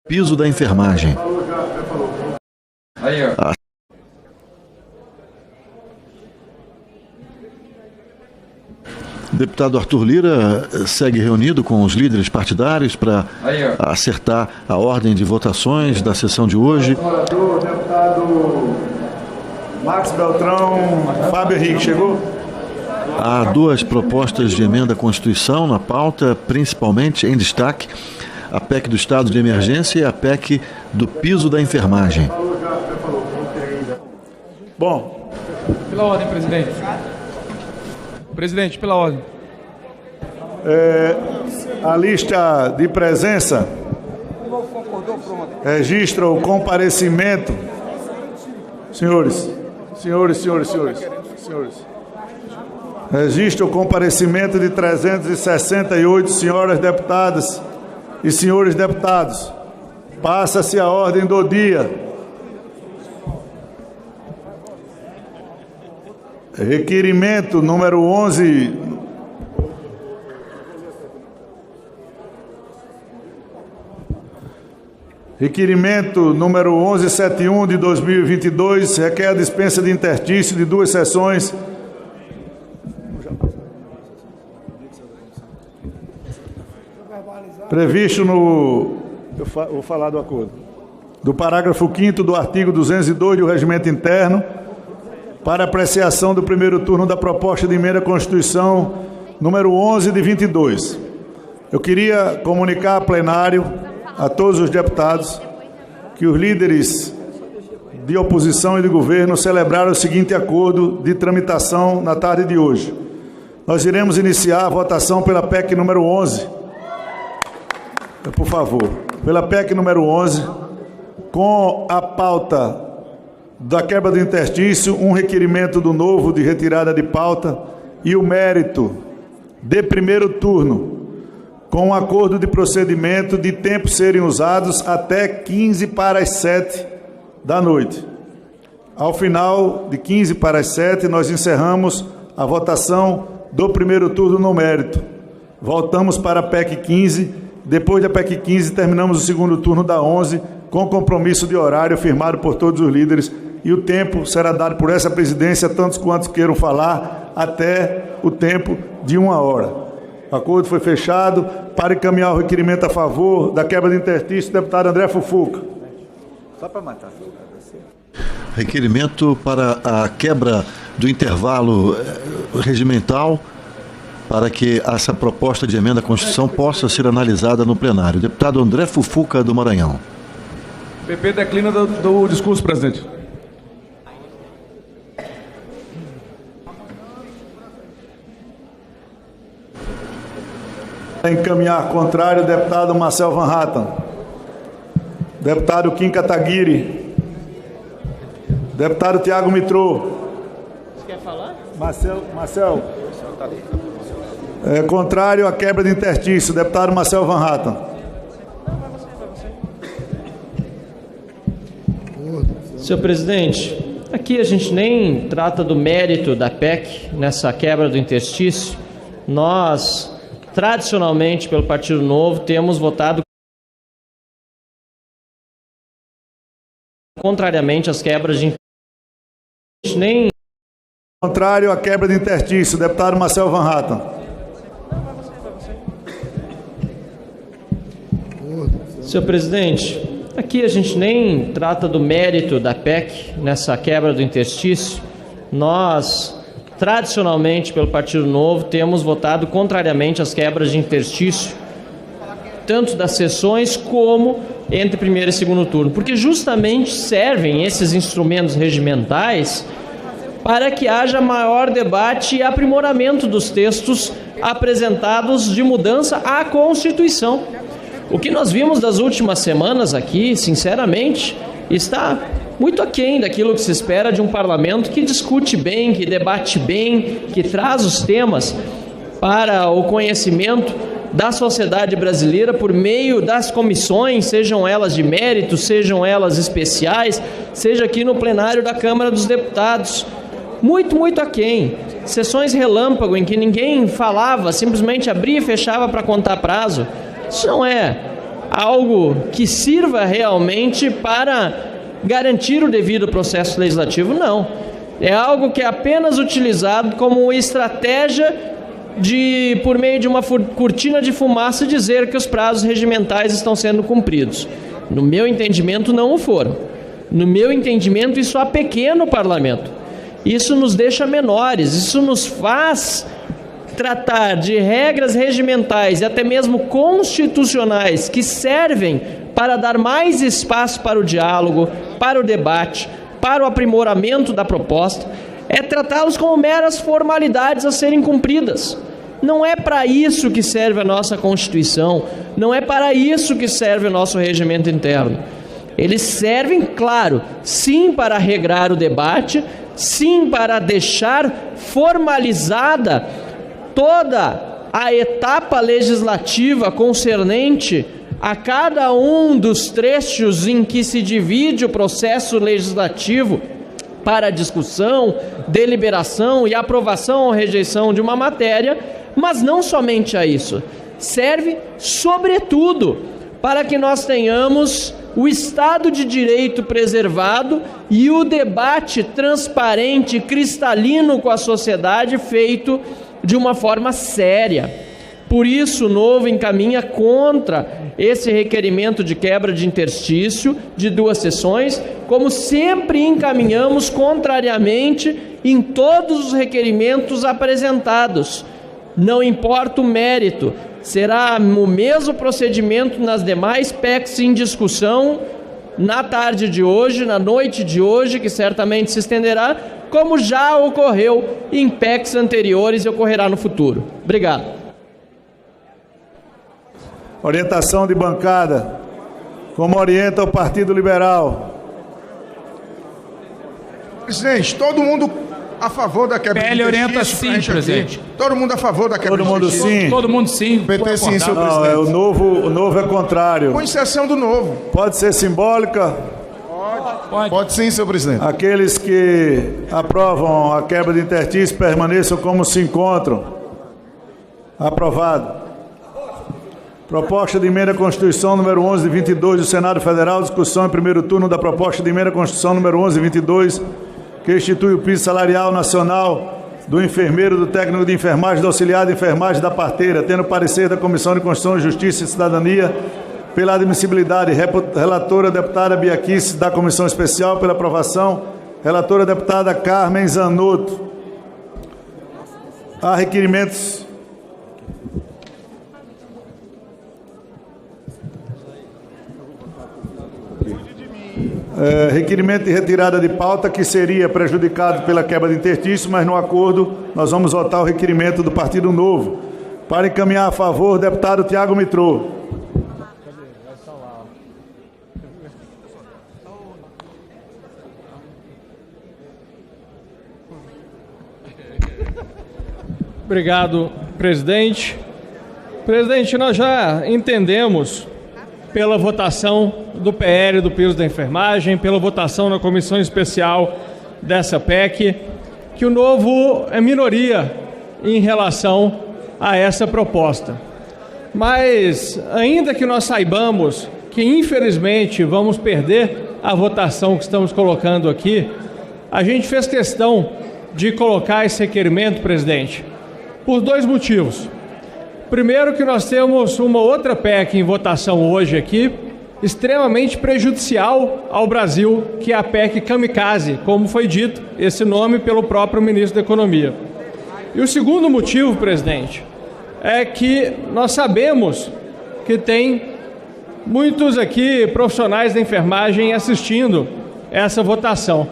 Piso da enfermagem. O deputado Arthur Lira segue reunido com os líderes partidários para acertar a ordem de votações da sessão de hoje. Deputado Max Beltrão, Fábio Henrique, chegou? Há duas propostas de emenda à Constituição na pauta, principalmente em destaque, a PEC do estado de emergência e a PEC do piso da enfermagem. Bom. Pela ordem, presidente. Presidente, pela ordem. A lista de presença registra o comparecimento. Senhores. Registra o comparecimento de 368 senhoras deputadas e senhores deputados. Passa-se a ordem do dia. Requerimento número 11. Requerimento número 1171 de 2022 requer a dispensa de interstício de duas sessões. Previsto no... vou falar do acordo. Do parágrafo 5º do artigo 202 do Regimento Interno, para apreciação do primeiro turno da proposta de emenda à Constituição número 11 de 22. Eu queria comunicar a plenário, a todos os deputados, que os líderes de oposição e de governo celebraram o seguinte acordo de tramitação na tarde de hoje. Nós iremos iniciar a votação pela PEC número 11. Por favor, pela PEC número 11, com a pauta da quebra do interstício, um requerimento do novo de retirada de pauta e o mérito de primeiro turno, com um acordo de procedimento de tempo serem usados até 15 para as 7 da noite. Ao final de 15 para as 7, nós encerramos a votação do primeiro turno no mérito. Voltamos para a PEC 15. Depois da PEC 15, terminamos o segundo turno da 11, com compromisso de horário firmado por todos os líderes, e o tempo será dado por essa presidência, tantos quantos queiram falar, até o tempo de 1 hora. O acordo foi fechado. Para encaminhar o requerimento a favor da quebra de interstício, deputado André Fufuca. Só para matar. Requerimento para a quebra do intervalo regimental, para que essa proposta de emenda à Constituição possa ser analisada no plenário. Deputado André Fufuca, do Maranhão. PP declina do discurso, presidente. Encaminhar contrário, deputado Marcel Van Hatten. Deputado Kim Kataguiri. Deputado Tiago Mitrô. Você quer falar? Marcel. Contrário à quebra de interstício, deputado Marcel Van Hatten. Senhor presidente, aqui a gente nem trata do mérito da PEC nessa quebra do interstício. Nós, tradicionalmente, pelo Partido Novo, temos votado contrariamente às quebras de interstício. Contrário à quebra de interstício, deputado Marcel Van Hatten. Senhor presidente, aqui a gente nem trata do mérito da PEC nessa quebra do interstício. Nós, tradicionalmente, pelo Partido Novo, temos votado contrariamente às quebras de interstício, tanto das sessões como entre primeiro e segundo turno, porque justamente servem esses instrumentos regimentais para que haja maior debate e aprimoramento dos textos apresentados de mudança à Constituição. O que nós vimos das últimas semanas aqui, sinceramente, está muito aquém daquilo que se espera de um parlamento que discute bem, que debate bem, que traz os temas para o conhecimento da sociedade brasileira por meio das comissões, sejam elas de mérito, sejam elas especiais, seja aqui no plenário da Câmara dos Deputados. Muito aquém. Sessões relâmpago em que ninguém falava, simplesmente abria e fechava para contar prazo. Isso não é algo que sirva realmente para garantir o devido processo legislativo. Não. É algo que é apenas utilizado como estratégia de, por meio de uma cortina de fumaça, dizer que os prazos regimentais estão sendo cumpridos. No meu entendimento, não o foram. No meu entendimento, isso apequena o parlamento. Isso nos deixa menores, isso nos faz tratar de regras regimentais e até mesmo constitucionais que servem para dar mais espaço para o diálogo, para o debate, para o aprimoramento da proposta, é tratá-los como meras formalidades a serem cumpridas. Não é para isso que serve a nossa Constituição, não é para isso que serve o nosso regimento interno. Eles servem, claro, sim para regrar o debate, sim para deixar formalizada toda a etapa legislativa concernente a cada um dos trechos em que se divide o processo legislativo para discussão, deliberação e aprovação ou rejeição de uma matéria, mas não somente a isso. Serve, sobretudo, para que nós tenhamos o Estado de Direito preservado e o debate transparente, cristalino com a sociedade feito de uma forma séria. Por isso, o Novo encaminha contra esse requerimento de quebra de interstício de 2 sessões, como sempre encaminhamos contrariamente em todos os requerimentos apresentados. Não importa o mérito, será o mesmo procedimento nas demais PECs em discussão na tarde de hoje, na noite de hoje, que certamente se estenderá, como já ocorreu em PECs anteriores e ocorrerá no futuro. Obrigado. Orientação de bancada, como orienta o Partido Liberal. Presidente, todo mundo a favor da quebra de interstício? orienta sim, presidente. Todo mundo a favor da quebra Todo de mundo interstício? sim. Todo mundo sim. PT sim, senhor Não, presidente. o novo é contrário. Com exceção do Novo. Pode ser simbólica. Pode sim, senhor presidente. Aqueles que aprovam a quebra de interstício permaneçam como se encontram. Aprovado. Proposta de emenda à Constituição número 11 de 22 do Senado Federal, discussão em primeiro turno da proposta de emenda à Constituição número 11 de 22, que institui o piso salarial nacional do enfermeiro, do técnico de enfermagem, do auxiliar de enfermagem, da parteira, tendo parecer da Comissão de Constituição, Justiça e Cidadania pela admissibilidade. Relatora, deputada Bia Kicis, da Comissão Especial, pela aprovação. Relatora, deputada Carmen Zanotto. Há requerimentos... requerimento de retirada de pauta, que seria prejudicado pela quebra de interstício, mas no acordo nós vamos votar o requerimento do Partido Novo. Para encaminhar a favor, deputado Tiago Mitrô. Obrigado, presidente. Presidente, nós já entendemos pela votação do PL do piso da enfermagem, pela votação na comissão especial dessa PEC, que o Novo é minoria em relação a essa proposta. Mas, ainda que nós saibamos que, infelizmente, vamos perder a votação que estamos colocando aqui, a gente fez questão de colocar esse requerimento, presidente, por 2 motivos. Primeiro, que nós temos uma outra PEC em votação hoje aqui, extremamente prejudicial ao Brasil, que é a PEC Kamikaze, como foi dito, esse nome pelo próprio ministro da Economia. E o segundo motivo, presidente, é que nós sabemos que tem muitos aqui profissionais da enfermagem assistindo essa votação.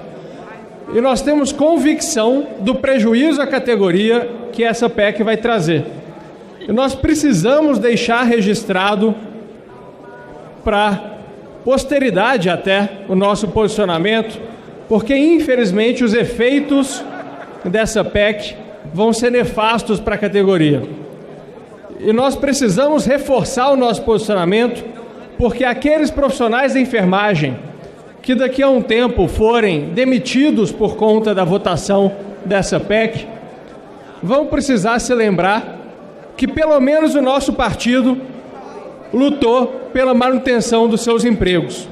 E nós temos convicção do prejuízo à categoria que essa PEC vai trazer. E nós precisamos deixar registrado para posteridade até o nosso posicionamento, porque infelizmente os efeitos dessa PEC vão ser nefastos para a categoria. E nós precisamos reforçar o nosso posicionamento, porque aqueles profissionais da enfermagem que daqui a um tempo forem demitidos por conta da votação dessa PEC, vão precisar se lembrar que pelo menos o nosso partido lutou pela manutenção dos seus empregos.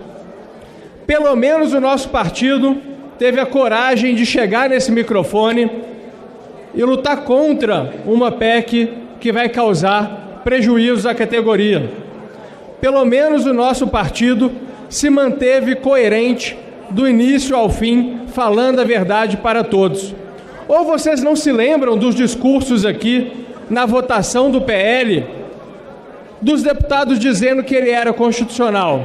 Pelo menos o nosso partido teve a coragem de chegar nesse microfone e lutar contra uma PEC que vai causar prejuízos à categoria. Pelo menos o nosso partido se manteve coerente do início ao fim, falando a verdade para todos. Ou vocês não se lembram dos discursos aqui na votação do PL, dos deputados dizendo que ele era constitucional?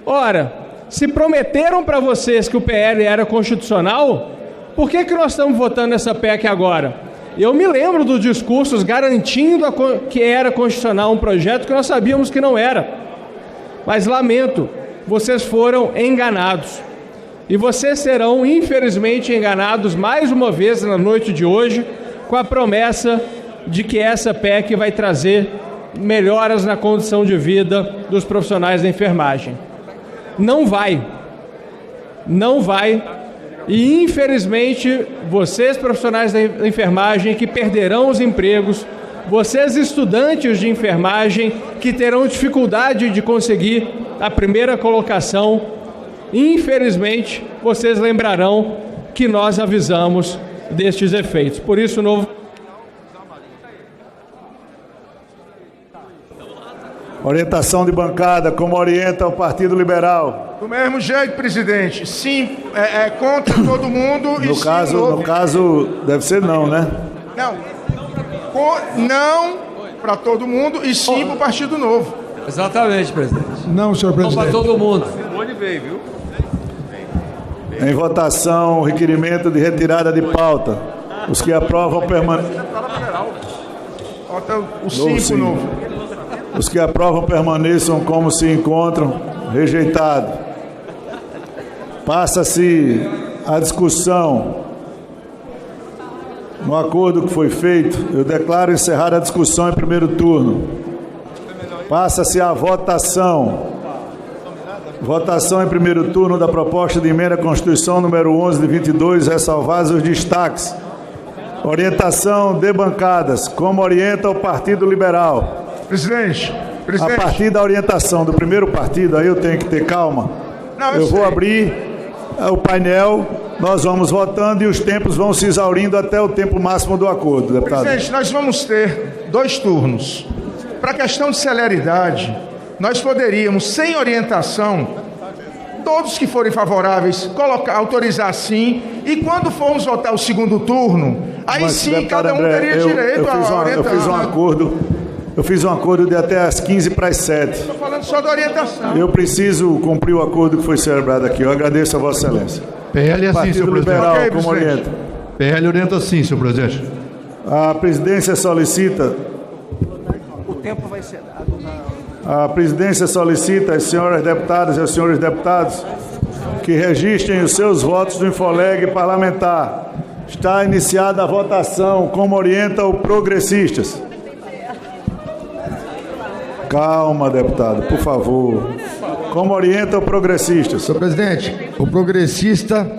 Ora, se prometeram para vocês que o PL era constitucional, por que nós estamos votando essa PEC agora? Eu me lembro dos discursos garantindo que era constitucional um projeto que nós sabíamos que não era. Mas lamento, vocês foram enganados. E vocês serão, infelizmente, enganados mais uma vez na noite de hoje com a promessa de que essa PEC vai trazer melhoras na condição de vida dos profissionais da enfermagem. Não vai. Não vai. E, infelizmente, vocês, profissionais da enfermagem, que perderão os empregos, vocês, estudantes de enfermagem, que terão dificuldade de conseguir a primeira colocação, infelizmente, vocês lembrarão que nós avisamos destes efeitos. Por isso, o novo... Orientação de bancada, como orienta o Partido Liberal. Do mesmo jeito, presidente. Sim, contra todo mundo e No caso, deve ser não, né? Não. Não para todo mundo e sim para o Partido Novo. Exatamente, presidente. Não, senhor presidente. Para todo mundo. Em votação, o requerimento de retirada de pauta. Os que aprovam permanecem. Falta o 5 novo. Os que aprovam permaneçam como se encontram. Rejeitado. Passa-se a discussão. No acordo que foi feito, eu declaro encerrada a discussão em primeiro turno. Passa-se a votação. Votação em primeiro turno da proposta de emenda à Constituição número 11 de 22, ressalvados os destaques. Orientação de bancadas, como orienta o Partido Liberal. Presidente. A partir da orientação do primeiro partido, aí eu tenho que ter calma. Não, eu vou abrir o painel, nós vamos votando e os tempos vão se exaurindo até o tempo máximo do acordo, deputado. Presidente, nós vamos ter 2 turnos. Para a questão de celeridade, nós poderíamos, sem orientação, todos que forem favoráveis, autorizar sim, e quando formos votar o segundo turno, aí mas, sim, cada um teria direito a orientar. Eu fiz um acordo de até às 15:07. Estou falando só da orientação. Eu preciso cumprir o acordo que foi celebrado aqui. Eu agradeço a Vossa Excelência. PL é assim, Partido senhor presidente. Liberal, Ok, como presidente. orienta? PL orienta assim, senhor presidente. A presidência solicita... O tempo vai ser dado A presidência solicita às senhoras deputadas e aos senhores deputados que registrem os seus votos no Infoleg parlamentar. Está iniciada a votação, como orienta o Progressistas. Calma, deputado, por favor. Como orienta o Progressistas. Senhor presidente, o progressista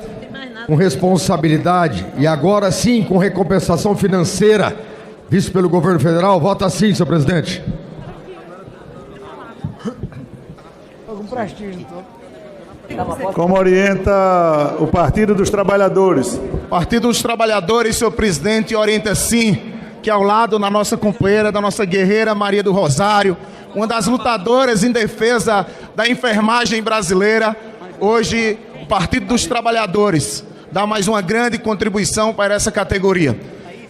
com responsabilidade e agora sim com recompensação financeira visto pelo governo federal, vota sim, senhor presidente. Como orienta o Partido dos Trabalhadores. Partido dos Trabalhadores, senhor presidente, orienta sim, que ao lado da nossa companheira, da nossa guerreira Maria do Rosário, uma das lutadoras em defesa da enfermagem brasileira, hoje o Partido dos Trabalhadores dá mais uma grande contribuição para essa categoria.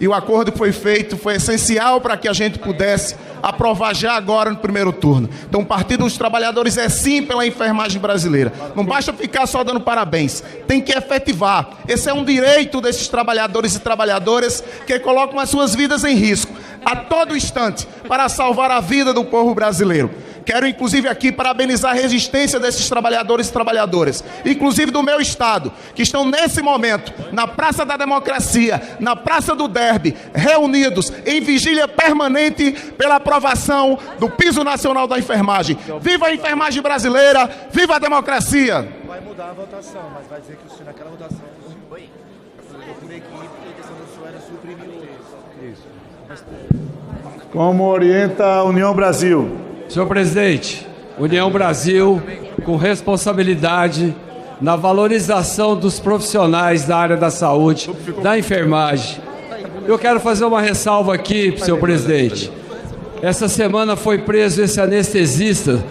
E o acordo que foi feito foi essencial para que a gente pudesse aprovar já agora no primeiro turno. Então o Partido dos Trabalhadores é sim pela enfermagem brasileira. Não basta ficar só dando parabéns, tem que efetivar. Esse é um direito desses trabalhadores e trabalhadoras que colocam as suas vidas em risco a todo instante para salvar a vida do povo brasileiro. Quero, inclusive, aqui parabenizar a resistência desses trabalhadores e trabalhadoras, inclusive do meu estado, que estão nesse momento na Praça da Democracia, na Praça do Derby, reunidos em vigília permanente pela aprovação do Piso Nacional da Enfermagem. Viva a enfermagem brasileira, viva a democracia! Vai mudar a votação, mas vai dizer que o senhor naquela votação foi por equipe, porque a questão do senhor era suprimir isso. Como orienta a União Brasil. Senhor presidente, União Brasil, com responsabilidade na valorização dos profissionais da área da saúde, da enfermagem. Eu quero fazer uma ressalva aqui, senhor presidente. Essa semana foi preso esse anestesista,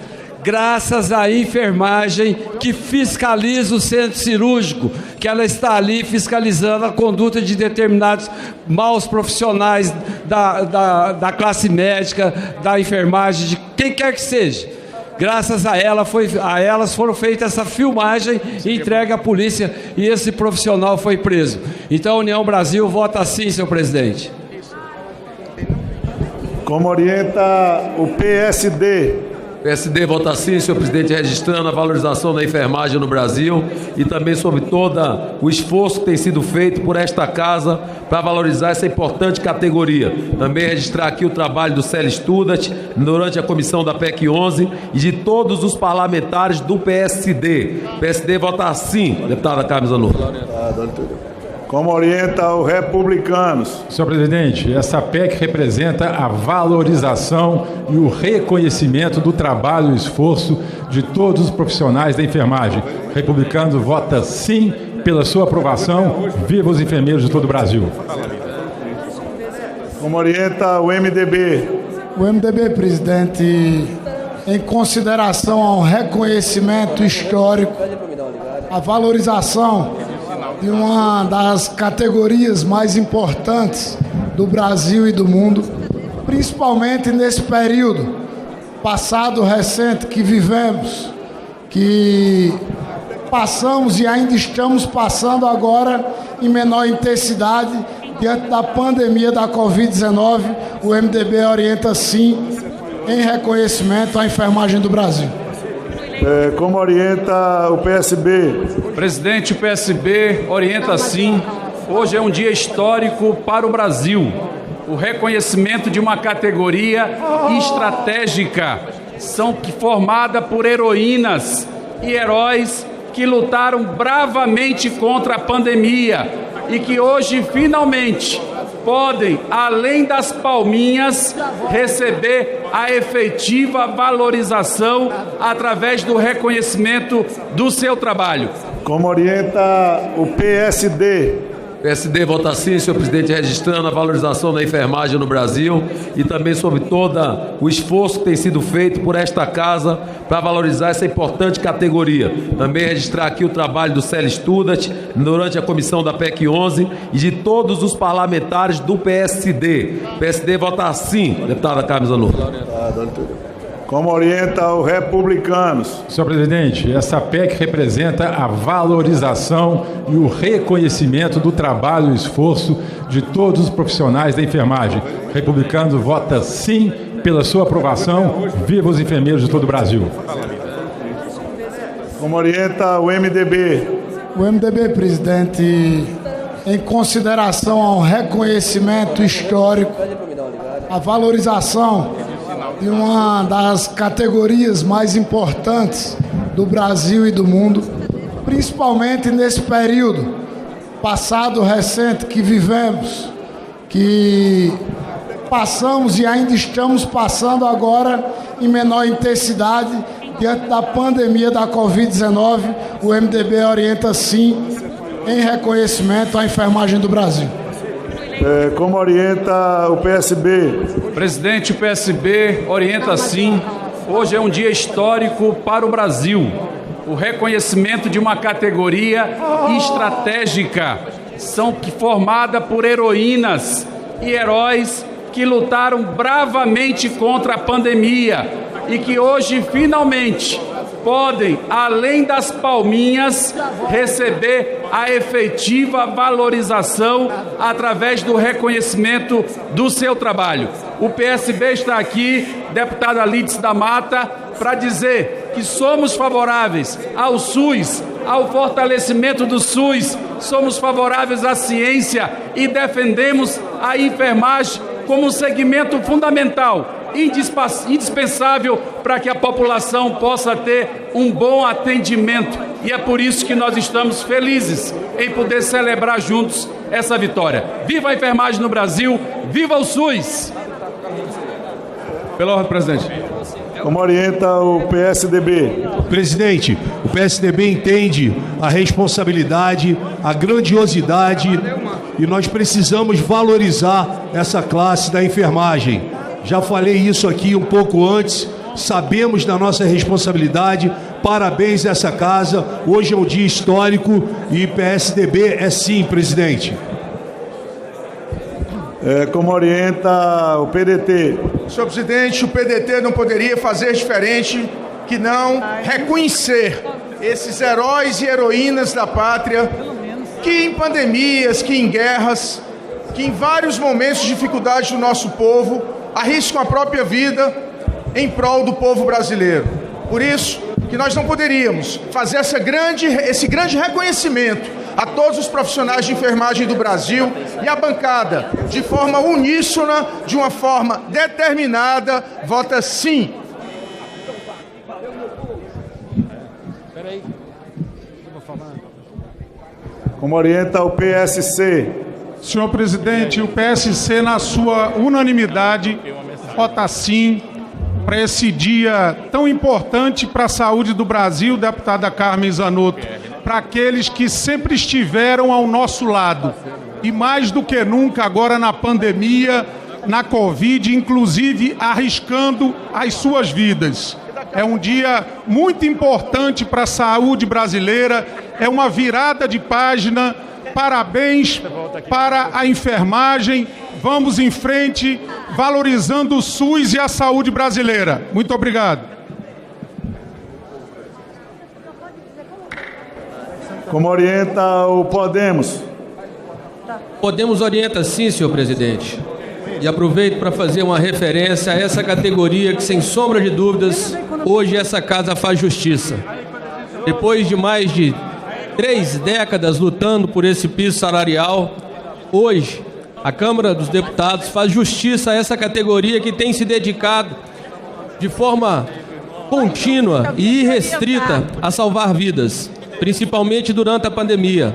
graças à enfermagem que fiscaliza o centro cirúrgico, que ela está ali fiscalizando a conduta de determinados maus profissionais da classe médica, da enfermagem, de quem quer que seja. Graças a elas foram feitas essa filmagem e entregue à polícia, e esse profissional foi preso. Então a União Brasil vota sim, senhor presidente. Como orienta o PSD? PSD vota sim, senhor presidente, registrando a valorização da enfermagem no Brasil e também sobre todo o esforço que tem sido feito por esta casa para valorizar essa importante categoria. Também registrar aqui o trabalho do Célio Studat durante a comissão da PEC 11 e de todos os parlamentares do PSD. PSD vota sim, deputada Carmen Zanotto. Como orienta o Republicanos? Senhor presidente, essa PEC representa a valorização e o reconhecimento do trabalho e esforço de todos os profissionais da enfermagem. Republicano vota sim pela sua aprovação. Viva os enfermeiros de todo o Brasil. Como orienta o MDB? O MDB, presidente, em consideração ao reconhecimento histórico, a valorização de uma das categorias mais importantes do Brasil e do mundo, principalmente nesse período passado recente que vivemos, que passamos e ainda estamos passando agora em menor intensidade diante da pandemia da Covid-19, o MDB orienta sim em reconhecimento à enfermagem do Brasil. Como orienta o PSB? Presidente, o PSB orienta sim. Hoje é um dia histórico para o Brasil. O reconhecimento de uma categoria estratégica, formada por heroínas e heróis que lutaram bravamente contra a pandemia e que hoje finalmente podem, além das palminhas, receber a efetiva valorização através do reconhecimento do seu trabalho. Como orienta o PSD? PSD vota sim, senhor presidente, registrando a valorização da enfermagem no Brasil e também sobre todo o esforço que tem sido feito por esta casa para valorizar essa importante categoria. Também registrar aqui o trabalho do Célio Studat durante a comissão da PEC 11 e de todos os parlamentares do PSD. PSD vota sim, deputada Carmen Zanotto. Como orienta o Republicanos? Senhor presidente, essa PEC representa a valorização e o reconhecimento do trabalho e esforço de todos os profissionais da enfermagem. Republicano vota sim pela sua aprovação. Viva os enfermeiros de todo o Brasil. Como orienta o MDB? O MDB, presidente, em consideração ao reconhecimento histórico, a valorização de uma das categorias mais importantes do Brasil e do mundo, principalmente nesse período passado recente que vivemos, que passamos e ainda estamos passando agora em menor intensidade diante da pandemia da Covid-19, o MDB orienta sim em reconhecimento à enfermagem do Brasil. Como orienta o PSB? Presidente, o PSB orienta sim. Hoje é um dia histórico para o Brasil. O reconhecimento de uma categoria estratégica, formada por heroínas e heróis que lutaram bravamente contra a pandemia e que hoje finalmente podem, além das palminhas, receber a efetiva valorização através do reconhecimento do seu trabalho. O PSB está aqui, deputada Lídice da Mata, para dizer que somos favoráveis ao SUS, ao fortalecimento do SUS, somos favoráveis à ciência e defendemos a enfermagem como um segmento fundamental, indispensável para que a população possa ter um bom atendimento. E é por isso que nós estamos felizes em poder celebrar juntos essa vitória. Viva a enfermagem no Brasil, viva o SUS! Pela ordem, presidente. Como orienta o PSDB? Presidente, o PSDB entende a responsabilidade, a grandiosidade e nós precisamos valorizar essa classe da enfermagem. Já falei isso aqui um pouco antes, sabemos da nossa responsabilidade, parabéns a essa casa, hoje é um dia histórico e PSDB é sim, presidente. Como orienta o PDT? Senhor presidente, o PDT não poderia fazer diferente que não reconhecer esses heróis e heroínas da pátria que em pandemias, que em guerras, que em vários momentos de dificuldade do nosso povo arriscam a própria vida em prol do povo brasileiro. Por isso que nós não poderíamos fazer esse grande reconhecimento a todos os profissionais de enfermagem do Brasil e a bancada, de forma uníssona, de uma forma determinada, vota sim. Como orienta o PSC? Senhor presidente, o PSC, na sua unanimidade, vota sim para esse dia tão importante para a saúde do Brasil, deputada Carmen Zanotto, para aqueles que sempre estiveram ao nosso lado. E mais do que nunca, agora na pandemia, na Covid, inclusive arriscando as suas vidas. É um dia muito importante para a saúde brasileira, é uma virada de página. Parabéns para a enfermagem. Vamos em frente, valorizando o SUS e a saúde brasileira. Muito obrigado. Como orienta o Podemos? Podemos orienta sim, senhor presidente. E aproveito para fazer uma referência a essa categoria que, sem sombra de dúvidas, hoje essa casa faz justiça. Depois de mais de 3 décadas lutando por esse piso salarial, hoje a Câmara dos Deputados faz justiça a essa categoria que tem se dedicado de forma contínua e irrestrita a salvar vidas, principalmente durante a pandemia.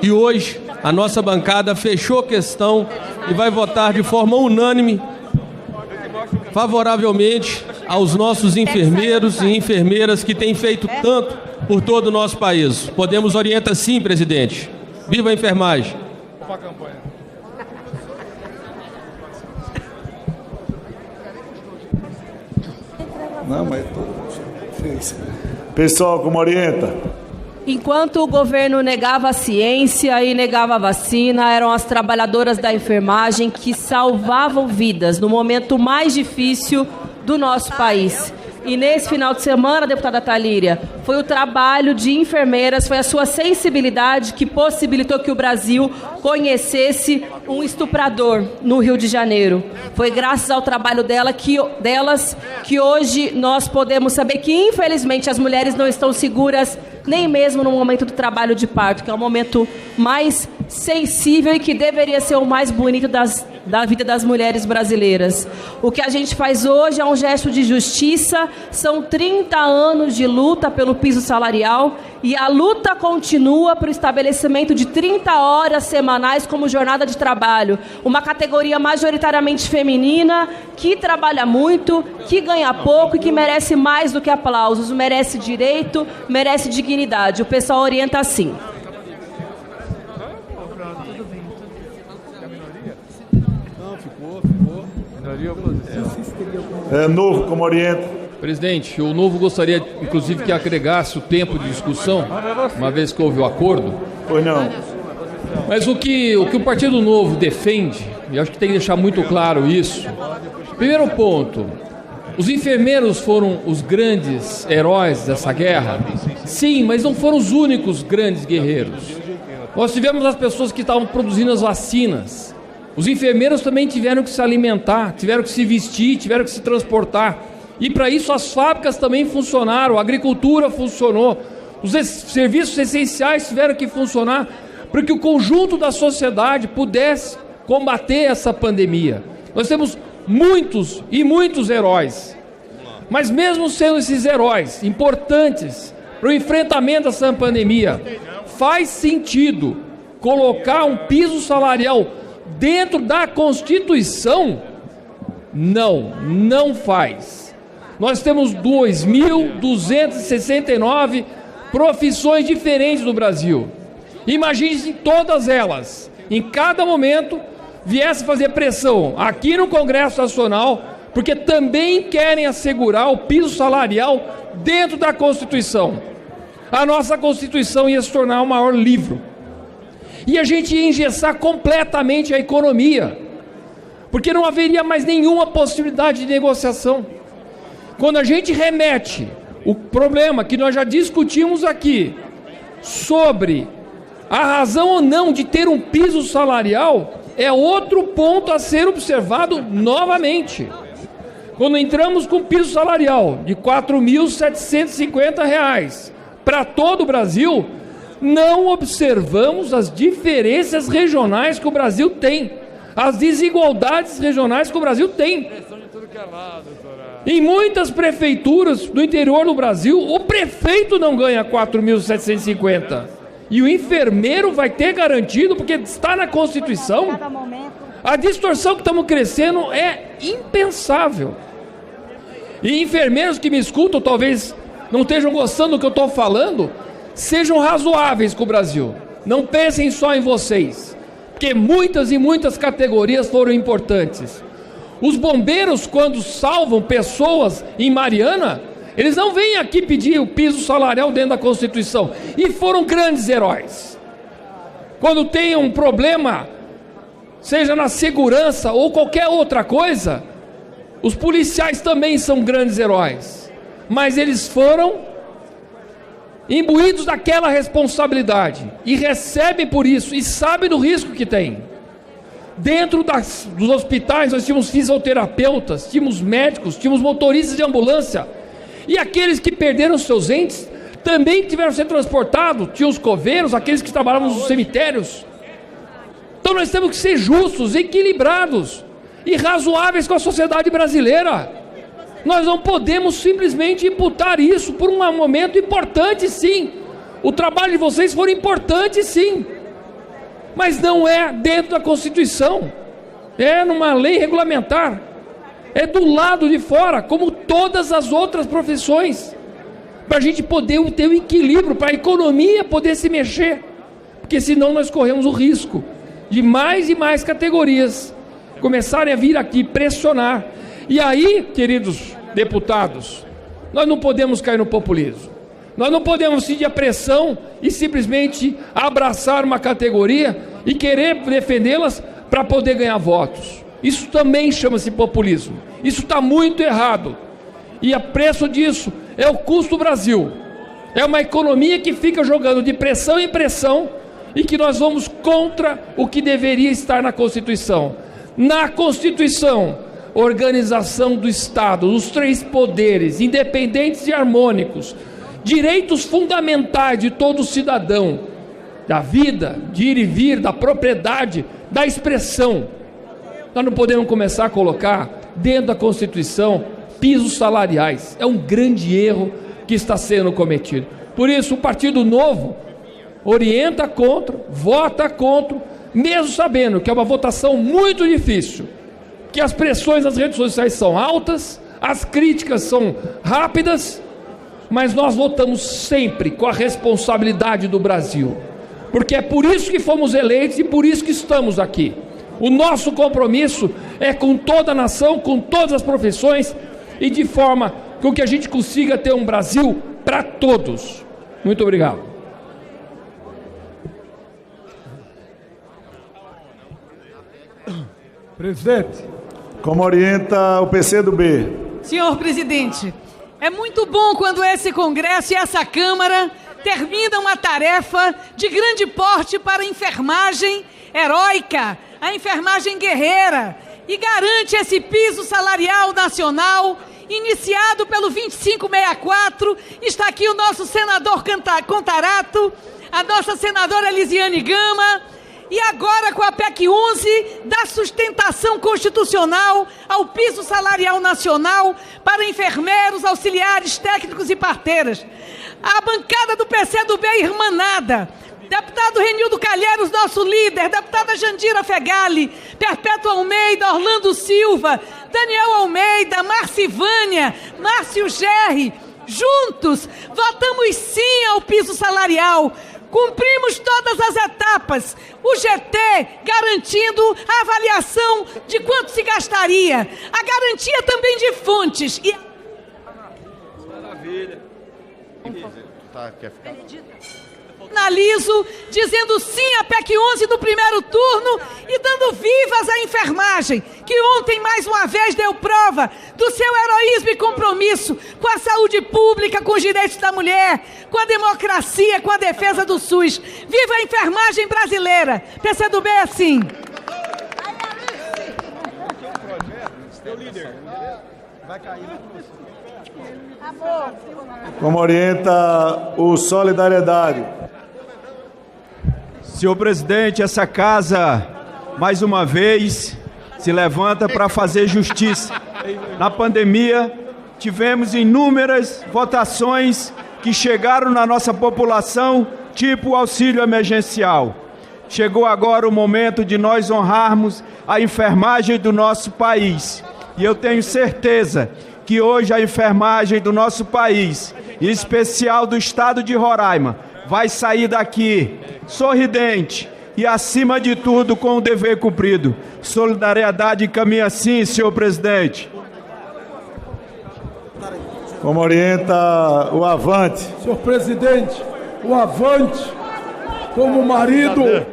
E hoje a nossa bancada fechou questão e vai votar de forma unânime favoravelmente aos nossos enfermeiros e enfermeiras que têm feito tanto por todo o nosso país. Podemos orienta sim, presidente. Viva a enfermagem. Não, mas pessoal, como orienta? Enquanto o governo negava a ciência e negava a vacina, eram as trabalhadoras da enfermagem que salvavam vidas no momento mais difícil do nosso país. E nesse final de semana, deputada Thalíria, foi o trabalho de enfermeiras, foi a sua sensibilidade que possibilitou que o Brasil conhecesse um estuprador no Rio de Janeiro. Foi graças ao trabalho delas que hoje nós podemos saber que, infelizmente, as mulheres não estão seguras nem mesmo no momento do trabalho de parto, que é o momento mais sensível e que deveria ser o mais bonito da vida das mulheres brasileiras. O que a gente faz hoje é um gesto de justiça, são 30 anos de luta pelo piso salarial e a luta continua para o estabelecimento de 30 horas semanais como jornada de trabalho. Uma categoria majoritariamente feminina, que trabalha muito, que ganha pouco e que merece mais do que aplausos, merece direito, merece dignidade. O pessoal orienta assim. Novo, como orienta? Presidente, o Novo gostaria, inclusive, que agregasse o tempo de discussão, uma vez que houve o acordo. Pois não. Mas o que o Partido Novo defende, e acho que tem que deixar muito claro isso. Primeiro ponto, os enfermeiros foram os grandes heróis dessa guerra? Sim, mas não foram os únicos grandes guerreiros. Nós tivemos as pessoas que estavam produzindo as vacinas. Os enfermeiros também tiveram que se alimentar, tiveram que se vestir, tiveram que se transportar. E para isso as fábricas também funcionaram, a agricultura funcionou, os serviços essenciais tiveram que funcionar para que o conjunto da sociedade pudesse combater essa pandemia. Nós temos muitos e muitos heróis, mas mesmo sendo esses heróis importantes para o enfrentamento dessa pandemia, faz sentido colocar um piso salarial dentro da Constituição? Não, não faz. Nós temos 2.269 profissões diferentes no Brasil. Imagine se todas elas, em cada momento, viessem fazer pressão aqui no Congresso Nacional, porque também querem assegurar o piso salarial dentro da Constituição. A nossa Constituição ia se tornar o maior livro. E a gente ia engessar completamente a economia, porque não haveria mais nenhuma possibilidade de negociação. Quando a gente remete o problema que nós já discutimos aqui, sobre a razão ou não de ter um piso salarial, é outro ponto a ser observado novamente. Quando entramos com piso salarial de R$ 4.750 para todo o Brasil, não observamos as diferenças regionais que o Brasil tem, as desigualdades regionais que o Brasil tem. Em muitas prefeituras do interior do Brasil, o prefeito não ganha 4.750 e o enfermeiro vai ter garantido, porque está na Constituição. A distorção que estamos crescendo é impensável. E enfermeiros que me escutam, talvez não estejam gostando do que eu estou falando, sejam razoáveis com o Brasil. Não pensem só em vocês, porque muitas e muitas categorias foram importantes. Os bombeiros, quando salvam pessoas em Mariana, eles não vêm aqui pedir o piso salarial dentro da Constituição, e foram grandes heróis. Quando tem um problema, seja na segurança ou qualquer outra coisa, os policiais também são grandes heróis, mas eles foram imbuídos daquela responsabilidade, e recebem por isso, e sabem do risco que tem. Dentro dos hospitais nós tínhamos fisioterapeutas, tínhamos médicos, tínhamos motoristas de ambulância, e aqueles que perderam seus entes também tiveram que ser transportados, tinha os coveiros, aqueles que trabalhavam nos cemitérios. Então nós temos que ser justos, equilibrados e razoáveis com a sociedade brasileira. Nós não podemos simplesmente imputar isso por um momento importante, sim. O trabalho de vocês foi importante, sim, mas não é dentro da Constituição, é numa lei regulamentar, é do lado de fora, como todas as outras profissões, para a gente poder ter um equilíbrio, para a economia poder se mexer, porque senão nós corremos o risco de mais e mais categorias começarem a vir aqui pressionar. E aí, queridos deputados, nós não podemos cair no populismo. Nós não podemos seguir a pressão e simplesmente abraçar uma categoria e querer defendê-las para poder ganhar votos. Isso também chama-se populismo. Isso está muito errado. E a preço disso é o custo do Brasil. É uma economia que fica jogando de pressão em pressão e que nós vamos contra o que deveria estar na Constituição. Na Constituição, organização do Estado, os três poderes, independentes e harmônicos, direitos fundamentais de todo cidadão, da vida, de ir e vir, da propriedade, da expressão. Nós não podemos começar a colocar dentro da Constituição pisos salariais. É um grande erro que está sendo cometido. Por isso o Partido Novo orienta contra, vota contra, mesmo sabendo que é uma votação muito difícil, que as pressões nas redes sociais são altas, as críticas são rápidas, mas nós votamos sempre com a responsabilidade do Brasil, porque é por isso que fomos eleitos e por isso que estamos aqui. O nosso compromisso é com toda a nação, com todas as profissões, e de forma com que a gente consiga ter um Brasil para todos. Muito obrigado. Presidente, como orienta o PCdoB? Senhor presidente, é muito bom quando esse Congresso e essa Câmara terminam uma tarefa de grande porte para a enfermagem heróica, a enfermagem guerreira, e garante esse piso salarial nacional iniciado pelo 2564. Está aqui o nosso senador Contarato, a nossa senadora Elisiane Gama, e agora com a PEC 11 da sustentação constitucional ao piso salarial nacional para enfermeiros, auxiliares, técnicos e parteiras. A bancada do PCdoB irmanada deputado Renildo Calheiros, nosso líder, deputada Jandira Fegali, Perpétua Almeida, Orlando Silva, Daniel Almeida, Marcivânia, Márcio Gerri, juntos votamos sim ao piso salarial. Cumprimos todas as etapas, o GT garantindo a avaliação de quanto se gastaria, a garantia também de fontes. Maravilha. Finalizo dizendo sim à PEC 11 do primeiro turno e dando vivas à enfermagem, que ontem mais uma vez deu prova do seu heroísmo e compromisso com a saúde pública, com os direitos da mulher, com a democracia, com a defesa do SUS. Viva a enfermagem brasileira! PCdoB é assim. Como orienta o Solidariedade. Senhor presidente, essa casa, mais uma vez, se levanta para fazer justiça. Na pandemia, tivemos inúmeras votações que chegaram na nossa população, tipo auxílio emergencial. Chegou agora o momento de nós honrarmos a enfermagem do nosso país. E eu tenho certeza que hoje a enfermagem do nosso país, em especial do estado de Roraima, vai sair daqui sorridente e, acima de tudo, com o dever cumprido. Solidariedade caminha assim, senhor presidente. Como orienta o Avante. Senhor presidente, o Avante, como marido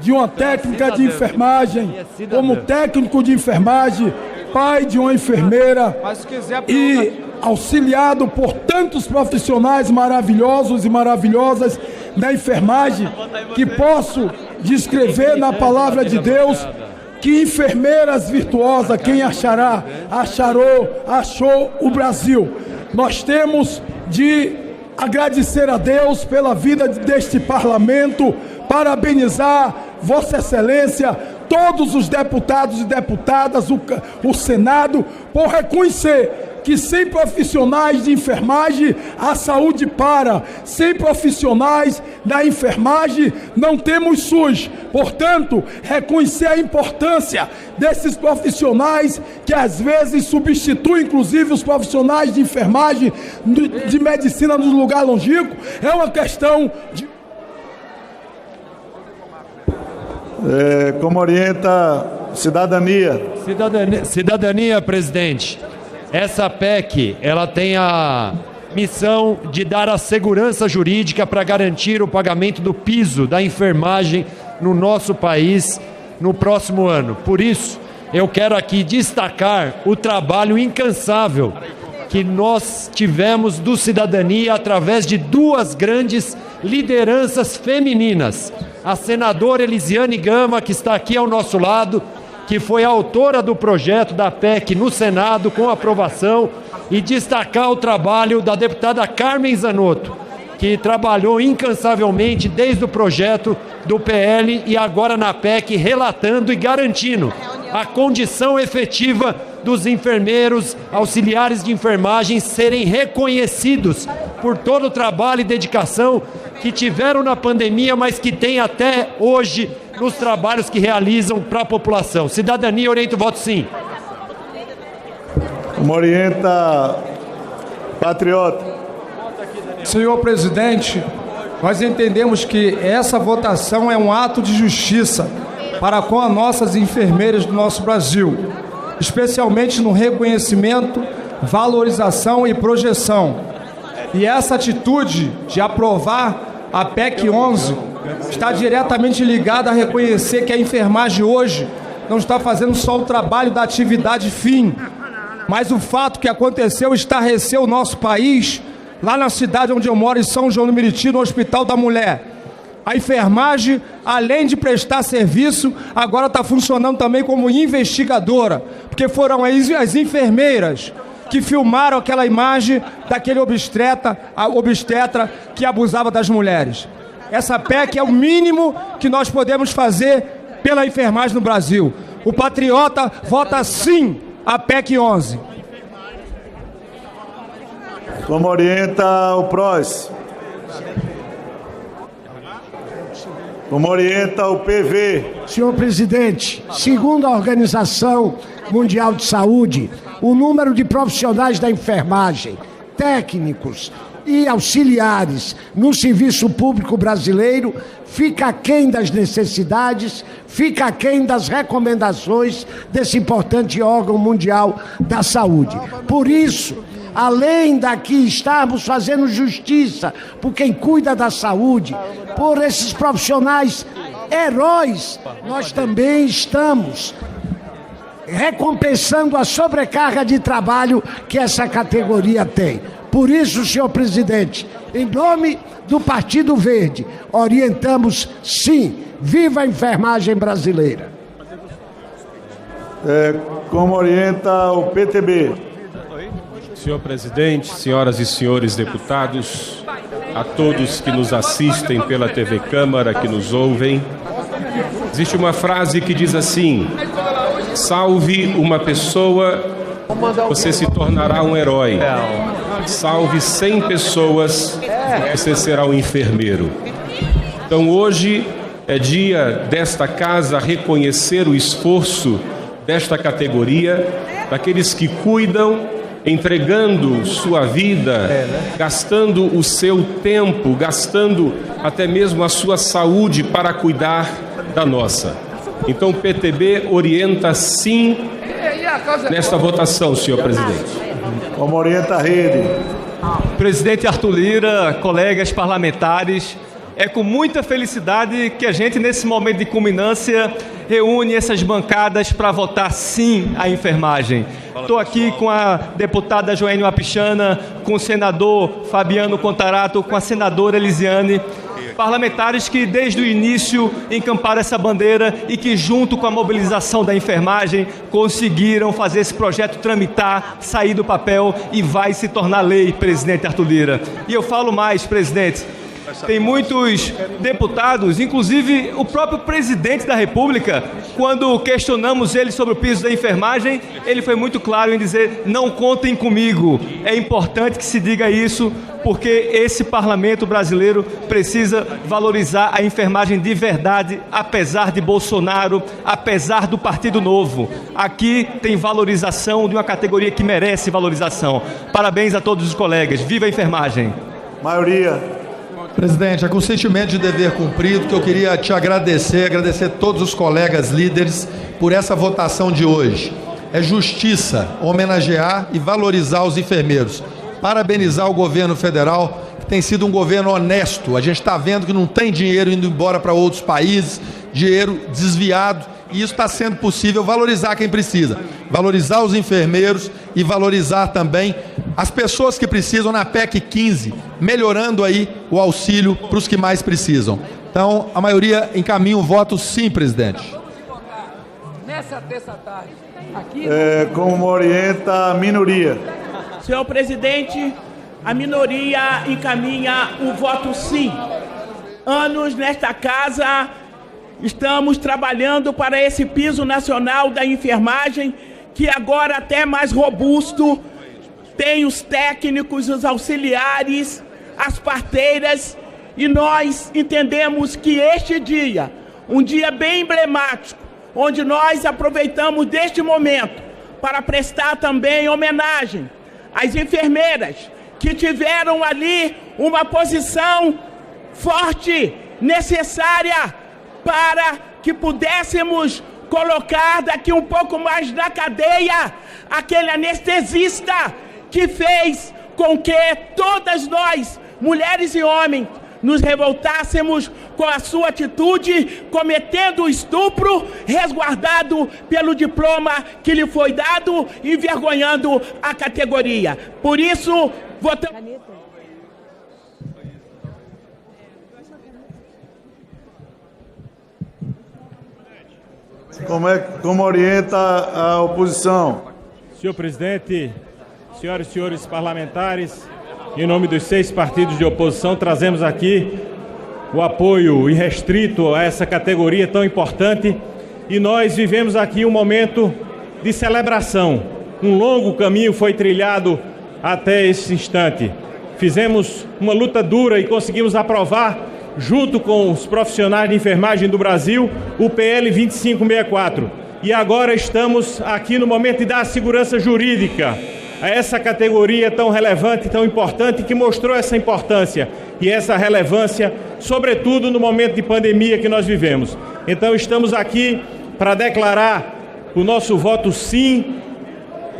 de uma técnica de enfermagem, como técnico de enfermagem, pai de uma enfermeira e auxiliado por tantos profissionais maravilhosos e maravilhosas da enfermagem, que posso descrever na palavra de Deus que enfermeiras virtuosas, quem achará, achou o Brasil. Nós temos de agradecer a Deus pela vida deste parlamento, parabenizar Vossa Excelência, todos os deputados e deputadas, o Senado, por reconhecer que sem profissionais de enfermagem a saúde para, sem profissionais da enfermagem não temos SUS. Portanto, reconhecer a importância desses profissionais que às vezes substituem inclusive os profissionais de enfermagem, de medicina no lugar longínquo, é uma questão de... Como orienta Cidadania. Cidadania, presidente. Essa PEC, ela tem a missão de dar a segurança jurídica para garantir o pagamento do piso da enfermagem no nosso país no próximo ano. Por isso, eu quero aqui destacar o trabalho incansável que nós tivemos do Cidadania através de duas grandes lideranças femininas. A senadora Elisiane Gama, que está aqui ao nosso lado, que foi a autora do projeto da PEC no Senado com aprovação, e destacar o trabalho da deputada Carmen Zanotto, que trabalhou incansavelmente desde o projeto do PL e agora na PEC, relatando e garantindo a condição efetiva dos enfermeiros, auxiliares de enfermagem serem reconhecidos por todo o trabalho e dedicação que tiveram na pandemia, mas que têm até hoje nos trabalhos que realizam para a população. Cidadania, orienta o voto sim. Como orienta Patriota. Senhor presidente, nós entendemos que essa votação é um ato de justiça para com as nossas enfermeiras do nosso Brasil, especialmente no reconhecimento, valorização e projeção. E essa atitude de aprovar a PEC 11 está diretamente ligada a reconhecer que a enfermagem hoje não está fazendo só o trabalho da atividade fim, mas o fato que aconteceu estarreceu o nosso país, lá na cidade onde eu moro, em São João do Meriti, no Hospital da Mulher. A enfermagem, além de prestar serviço, agora está funcionando também como investigadora, porque foram as enfermeiras que filmaram aquela imagem daquele obstetra que abusava das mulheres. Essa PEC é o mínimo que nós podemos fazer pela enfermagem no Brasil. O Patriota vota sim a PEC 11. Como orienta o PROS. Como orienta o PV. Senhor presidente, segundo a Organização Mundial de Saúde, o número de profissionais da enfermagem, técnicos e auxiliares no serviço público brasileiro fica aquém das necessidades, fica aquém das recomendações desse importante órgão mundial da saúde. Por isso, além daqui estarmos fazendo justiça por quem cuida da saúde, por esses profissionais heróis, nós também estamos recompensando a sobrecarga de trabalho que essa categoria tem. Por isso, senhor presidente, em nome do Partido Verde, orientamos sim, viva a enfermagem brasileira. Como orienta o PTB. Senhor presidente, senhoras e senhores deputados, a todos que nos assistem pela TV Câmara, que nos ouvem, existe uma frase que diz assim: salve uma pessoa, você se tornará um herói. Salve 100 pessoas, você será um enfermeiro. Então hoje é dia desta casa reconhecer o esforço desta categoria, daqueles que cuidam, entregando sua vida, gastando o seu tempo, gastando até mesmo a sua saúde para cuidar da nossa. Então o PTB orienta sim nesta votação, senhor presidente. Como orienta a rede. Presidente Arthur Lira, colegas parlamentares, é com muita felicidade que a gente, nesse momento de culminância, reúne essas bancadas para votar sim à enfermagem. Estou aqui com a deputada Joênia Wapichana, com o senador Fabiano Contarato, com a senadora Elisiane, parlamentares que desde o início encamparam essa bandeira e que, junto com a mobilização da enfermagem, conseguiram fazer esse projeto tramitar, sair do papel e vai se tornar lei, presidente Arthur Lira. E eu falo mais, presidente. Tem muitos deputados, inclusive o próprio presidente da República, quando questionamos ele sobre o piso da enfermagem, ele foi muito claro em dizer: não contem comigo. É importante que se diga isso, porque esse parlamento brasileiro precisa valorizar a enfermagem de verdade, apesar de Bolsonaro, apesar do Partido Novo. Aqui tem valorização de uma categoria que merece valorização. Parabéns a todos os colegas. Viva a enfermagem. Maioria. Presidente, é com sentimento de dever cumprido que eu queria te agradecer todos os colegas líderes por essa votação de hoje. É justiça homenagear e valorizar os enfermeiros. Parabenizar o governo federal, que tem sido um governo honesto. A gente está vendo que não tem dinheiro indo embora para outros países, dinheiro desviado, e isso está sendo possível. Valorizar quem precisa, valorizar os enfermeiros e valorizar também as pessoas que precisam na PEC 15, melhorando aí o auxílio para os que mais precisam. Então, a maioria encaminha o voto sim, presidente. Nessa terça-tarde. Como orienta a minoria. Senhor presidente, a minoria encaminha o voto sim. Anos nesta casa, estamos trabalhando para esse piso nacional da enfermagem, que agora até mais robusto, tem os técnicos, os auxiliares, as parteiras, e nós entendemos que este dia, um dia bem emblemático, onde nós aproveitamos deste momento para prestar também homenagem às enfermeiras que tiveram ali uma posição forte, necessária, para que pudéssemos colocar daqui um pouco mais na cadeia aquele anestesista que fez com que todas nós, mulheres e homens, nos revoltássemos com a sua atitude, cometendo o estupro, resguardado pelo diploma que lhe foi dado, envergonhando a categoria. Por isso, votamos... Como orienta a oposição? Senhor presidente, senhoras e senhores parlamentares, em nome dos 6 partidos de oposição, trazemos aqui o apoio irrestrito a essa categoria tão importante, e nós vivemos aqui um momento de celebração. Um longo caminho foi trilhado até esse instante. Fizemos uma luta dura e conseguimos aprovar junto com os profissionais de enfermagem do Brasil, o PL 2564. E agora estamos aqui no momento de dar segurança jurídica a essa categoria tão relevante, tão importante, que mostrou essa importância e essa relevância, sobretudo no momento de pandemia que nós vivemos. Então estamos aqui para declarar o nosso voto sim,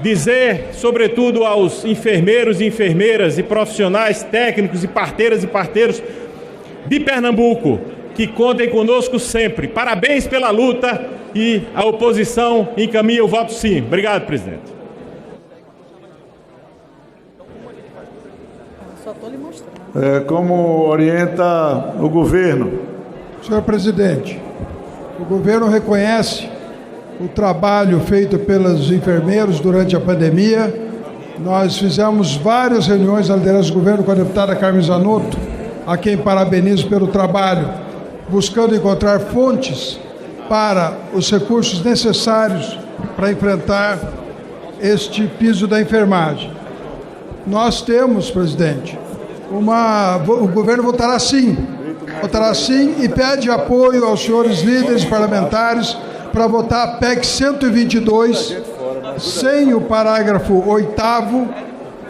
dizer, sobretudo aos enfermeiros e enfermeiras e profissionais técnicos e parteiras e parteiros de Pernambuco, que contem conosco sempre. Parabéns pela luta e a oposição encaminha o voto sim. Obrigado, presidente. Como orienta o governo? Senhor presidente, o governo reconhece o trabalho feito pelos enfermeiros durante a pandemia. Nós fizemos várias reuniões na liderança do governo com a deputada Carmen Zanotto, a quem parabenizo pelo trabalho, buscando encontrar fontes para os recursos necessários para enfrentar este piso da enfermagem. Nós temos, presidente, o governo votará sim e pede apoio aos senhores líderes parlamentares para votar a PEC 122, sem o parágrafo 8º,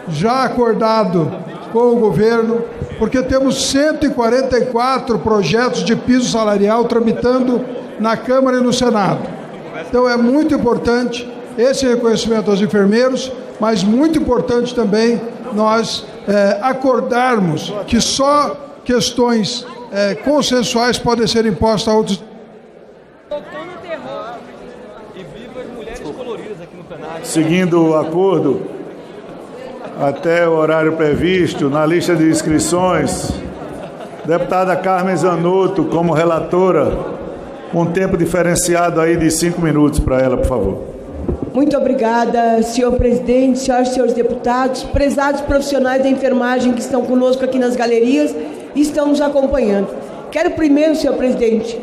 já acordado com o governo, porque temos 144 projetos de piso salarial tramitando na Câmara e no Senado. Então é muito importante esse reconhecimento aos enfermeiros, mas muito importante também nós acordarmos que só questões consensuais podem ser impostas a outros. Seguindo o acordo, até o horário previsto, na lista de inscrições, deputada Carmen Zanotto, como relatora, um tempo diferenciado aí de 5 minutos para ela, por favor. Muito obrigada, senhor presidente, senhoras e senhores deputados, prezados profissionais da enfermagem que estão conosco aqui nas galerias e estão nos acompanhando. Quero primeiro, senhor presidente,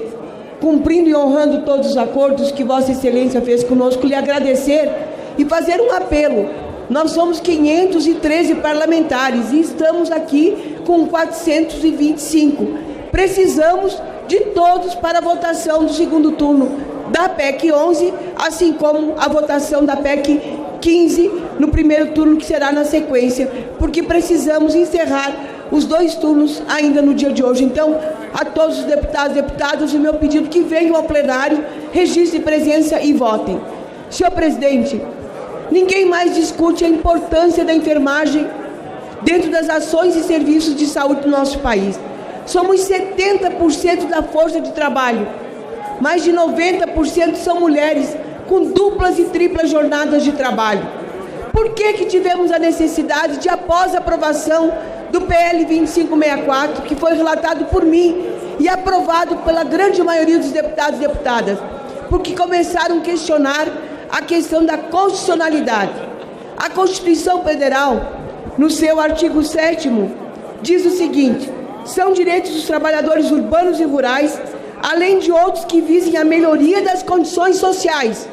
cumprindo e honrando todos os acordos que Vossa Excelência fez conosco, lhe agradecer e fazer um apelo. Nós somos 513 parlamentares e estamos aqui com 425. Precisamos de todos para a votação do segundo turno da PEC 11, assim como a votação da PEC 15 no primeiro turno, que será na sequência, porque precisamos encerrar os 2 turnos ainda no dia de hoje. Então, a todos os deputados e deputadas, o meu pedido que venham ao plenário, registrem presença e votem. Senhor presidente, ninguém mais discute a importância da enfermagem dentro das ações e serviços de saúde do nosso país. Somos 70% da força de trabalho. Mais de 90% são mulheres com duplas e triplas jornadas de trabalho. Por que tivemos a necessidade de, após a aprovação do PL 2564, que foi relatado por mim e aprovado pela grande maioria dos deputados e deputadas? Porque começaram a questionar a questão da constitucionalidade. A Constituição Federal, no seu artigo 7º, diz o seguinte: são direitos dos trabalhadores urbanos e rurais, além de outros que visem a melhoria das condições sociais.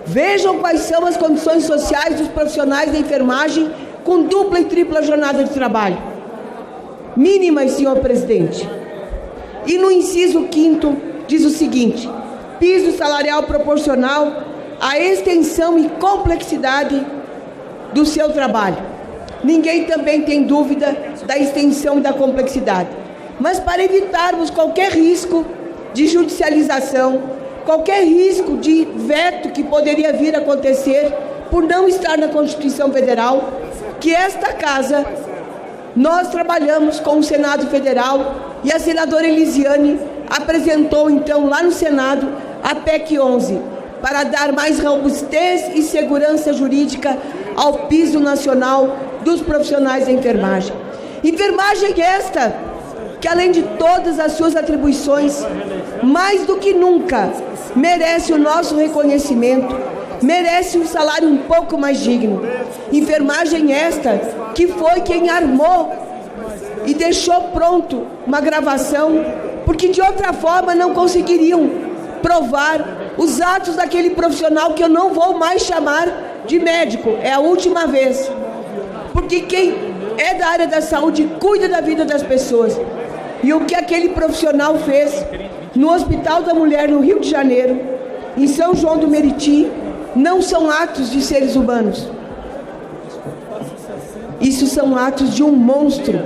Vejam quais são as condições sociais dos profissionais da enfermagem com dupla e tripla jornada de trabalho. Mínimas, senhor presidente. E no inciso 5º diz o seguinte: piso salarial proporcional à extensão e complexidade do seu trabalho. Ninguém também tem dúvida da extensão e da complexidade. Mas para evitarmos qualquer risco de judicialização, qualquer risco de veto que poderia vir a acontecer por não estar na Constituição Federal, que esta casa, nós trabalhamos com o Senado Federal e a senadora Elisiane apresentou então lá no Senado a PEC 11, para dar mais robustez e segurança jurídica ao piso nacional dos profissionais da enfermagem. Enfermagem esta que, além de todas as suas atribuições, mais do que nunca merece o nosso reconhecimento, merece um salário um pouco mais digno. Enfermagem esta que foi quem armou e deixou pronto uma gravação, porque de outra forma não conseguiriam provar os atos daquele profissional que eu não vou mais chamar de médico, é a última vez, porque quem é da área da saúde cuida da vida das pessoas. E o que aquele profissional fez no Hospital da Mulher, no Rio de Janeiro, em São João do Meriti, não são atos de seres humanos. Isso são atos de um monstro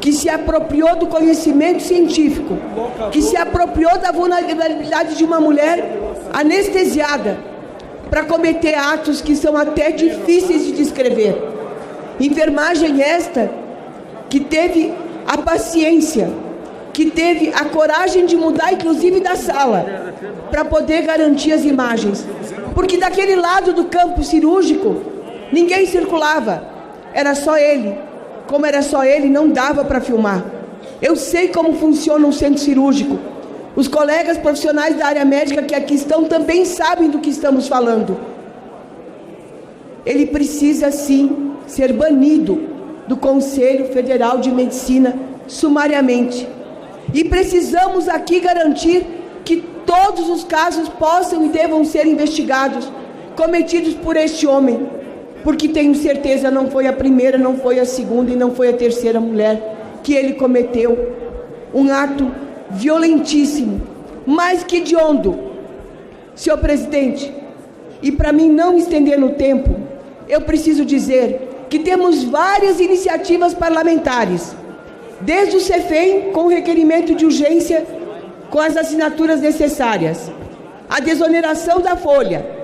que se apropriou do conhecimento científico, que se apropriou da vulnerabilidade de uma mulher anestesiada para cometer atos que são até difíceis de descrever. Enfermagem esta que teve a paciência, que teve a coragem de mudar inclusive da sala para poder garantir as imagens, porque daquele lado do campo cirúrgico ninguém circulava, era só ele. Como era só ele, não dava para filmar. Eu sei como funciona um centro cirúrgico. Os colegas profissionais da área médica que aqui estão também sabem do que estamos falando. Ele precisa sim ser banido do Conselho Federal de Medicina sumariamente. E precisamos aqui garantir que todos os casos possam e devam ser investigados, cometidos por este homem, porque tenho certeza não foi a primeira, não foi a segunda e não foi a terceira mulher que ele cometeu um ato violentíssimo, mais que hediondo. Senhor presidente, e para mim não estender no tempo, eu preciso dizer que temos várias iniciativas parlamentares, desde o CEFEM com requerimento de urgência com as assinaturas necessárias, a desoneração da folha,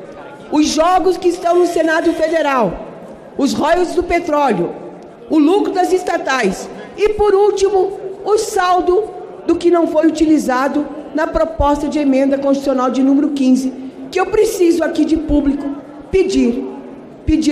os jogos que estão no Senado Federal, os royalties do petróleo, o lucro das estatais e, por último, o saldo do que não foi utilizado na proposta de emenda constitucional de número 15, que eu preciso aqui de público pedir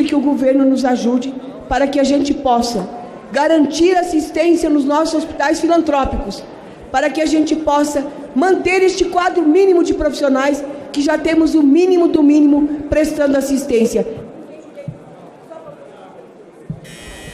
que o governo nos ajude para que a gente possa garantir assistência nos nossos hospitais filantrópicos, para que a gente possa manter este quadro mínimo de profissionais que já temos o mínimo do mínimo prestando assistência.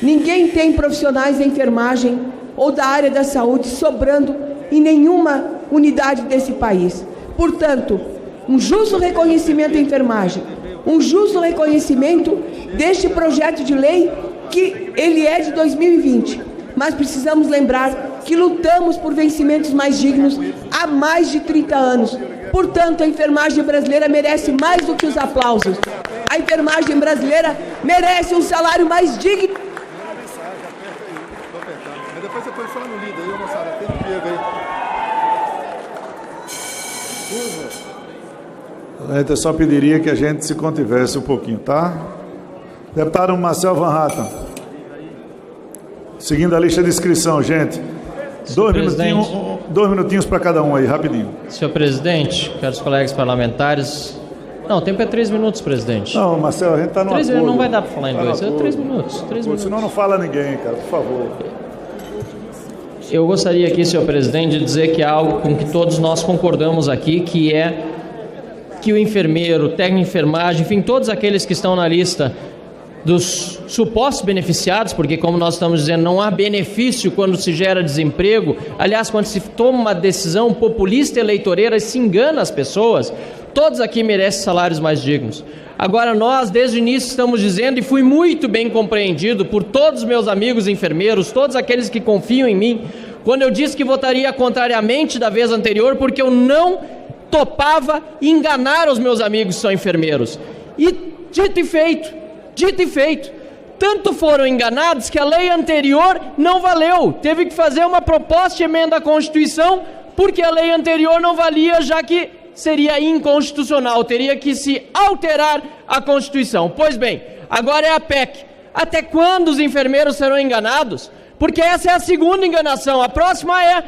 Ninguém tem profissionais da enfermagem ou da área da saúde sobrando em nenhuma unidade desse país. Portanto, um justo reconhecimento da enfermagem, um justo reconhecimento deste projeto de lei que ele é de 2020. Mas precisamos lembrar que lutamos por vencimentos mais dignos há mais de 30 anos. Portanto, a enfermagem brasileira merece mais do que os aplausos. A enfermagem brasileira merece um salário mais digno. Depois você põe só no líder aí, moçada. Tem que ver aí. Eu só pediria que a gente se contivesse um pouquinho, tá? Deputado Marcel Van Hatten. Seguindo a lista de inscrição, gente. Dois minutinhos para cada um aí, rapidinho. Senhor presidente, caros colegas parlamentares. Não, o tempo é 3 minutos, presidente. Não, Marcel, a gente está no acordo. Não vai dar para falar em 2, é 3 minutos. 3 minutos. Senão não fala ninguém, cara, por favor. Eu gostaria aqui, senhor presidente, de dizer que há algo com que todos nós concordamos aqui, que é que o enfermeiro, o técnico de enfermagem, enfim, todos aqueles que estão na lista dos supostos beneficiados, porque, como nós estamos dizendo, não há benefício quando se gera desemprego. Aliás, quando se toma uma decisão populista eleitoreira e se engana as pessoas, todos aqui merecem salários mais dignos. Agora, nós, desde o início, estamos dizendo, e fui muito bem compreendido por todos os meus amigos enfermeiros, todos aqueles que confiam em mim, quando eu disse que votaria contrariamente da vez anterior, porque eu não topava enganar os meus amigos que são enfermeiros. E dito e feito, tanto foram enganados que a lei anterior não valeu. Teve que fazer uma proposta de emenda à Constituição, porque a lei anterior não valia, já que seria inconstitucional, teria que se alterar a Constituição. Pois bem, agora é a PEC. Até quando os enfermeiros serão enganados? Porque essa é a segunda enganação. A próxima é: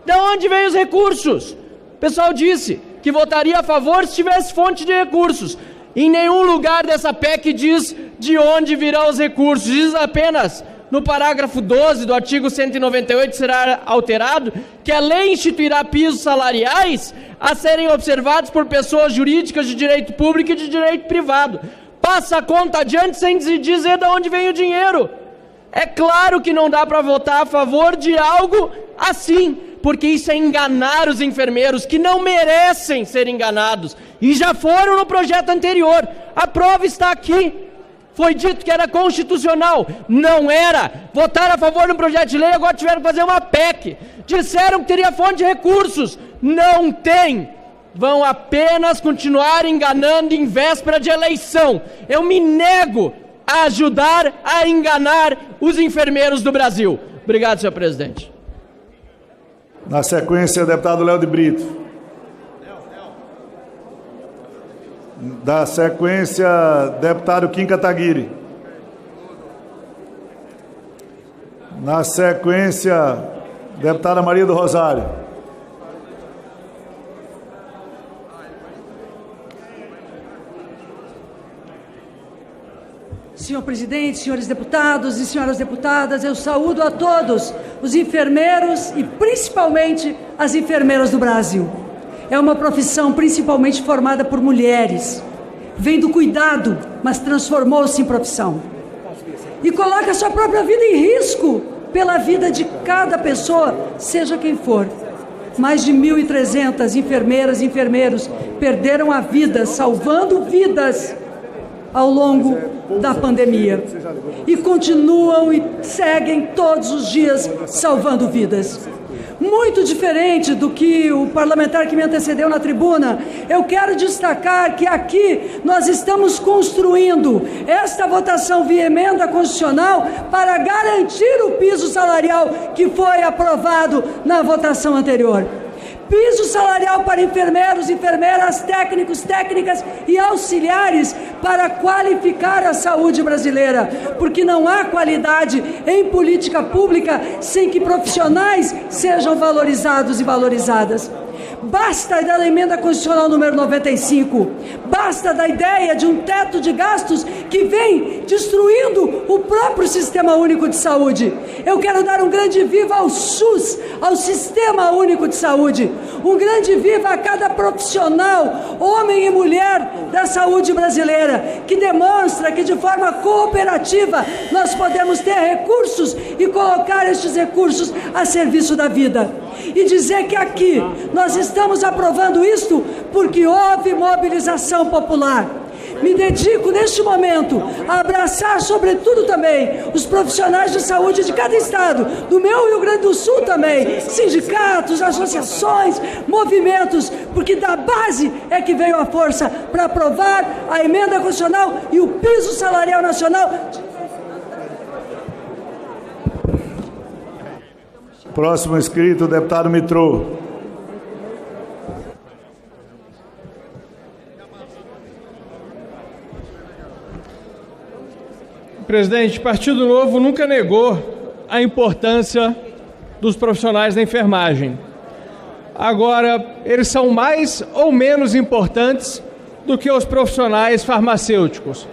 de onde vêm os recursos? O pessoal disse que votaria a favor se tivesse fonte de recursos. Em nenhum lugar dessa PEC diz de onde virão os recursos. Diz apenas, no parágrafo 12 do artigo 198, será alterado, que a lei instituirá pisos salariais a serem observados por pessoas jurídicas de direito público e de direito privado. Passa a conta adiante sem dizer de onde vem o dinheiro. É claro que não dá para votar a favor de algo assim, porque isso é enganar os enfermeiros, que não merecem ser enganados, e já foram no projeto anterior. A prova está aqui. Foi dito que era constitucional. Não era. Votaram a favor de um projeto de lei, agora tiveram que fazer uma PEC. Disseram que teria fonte de recursos. Não tem. Vão apenas continuar enganando em véspera de eleição. Eu me nego a ajudar a enganar os enfermeiros do Brasil. Obrigado, senhor presidente. Na sequência, o deputado Léo de Brito. Da sequência, deputado Kim Kataguiri. Na sequência, deputada Maria do Rosário. Senhor presidente, senhores deputados e senhoras deputadas, eu saúdo a todos os enfermeiros e principalmente as enfermeiras do Brasil. É uma profissão principalmente formada por mulheres. Vem do cuidado, mas transformou-se em profissão. E coloca a sua própria vida em risco pela vida de cada pessoa, seja quem for. Mais de 1.300 enfermeiras e enfermeiros perderam a vida, salvando vidas ao longo da pandemia. E continuam e seguem todos os dias salvando vidas. Muito diferente do que o parlamentar que me antecedeu na tribuna, eu quero destacar que aqui nós estamos construindo esta votação via emenda constitucional para garantir o piso salarial que foi aprovado na votação anterior. Piso salarial para enfermeiros, enfermeiras, técnicos, técnicas e auxiliares para qualificar a saúde brasileira, porque não há qualidade em política pública sem que profissionais sejam valorizados e valorizadas. Basta da emenda constitucional número 95, basta da ideia de um teto de gastos que vem destruindo o próprio Sistema Único de Saúde. Eu quero dar um grande viva ao SUS, ao Sistema Único de Saúde, um grande viva a cada profissional, homem e mulher da saúde brasileira, que demonstra que de forma cooperativa nós podemos ter recursos e colocar estes recursos a serviço da vida. E dizer que aqui nós estamos aprovando isto porque houve mobilização popular. Me dedico neste momento a abraçar sobretudo também os profissionais de saúde de cada estado, do meu Rio Grande do Sul também, sindicatos, associações, movimentos, porque da base é que veio a força para aprovar a emenda constitucional e o piso salarial nacional. Próximo inscrito, o deputado Mitrô. Presidente, Partido Novo nunca negou a importância dos profissionais da enfermagem. Agora, eles são mais ou menos importantes do que os profissionais farmacêuticos,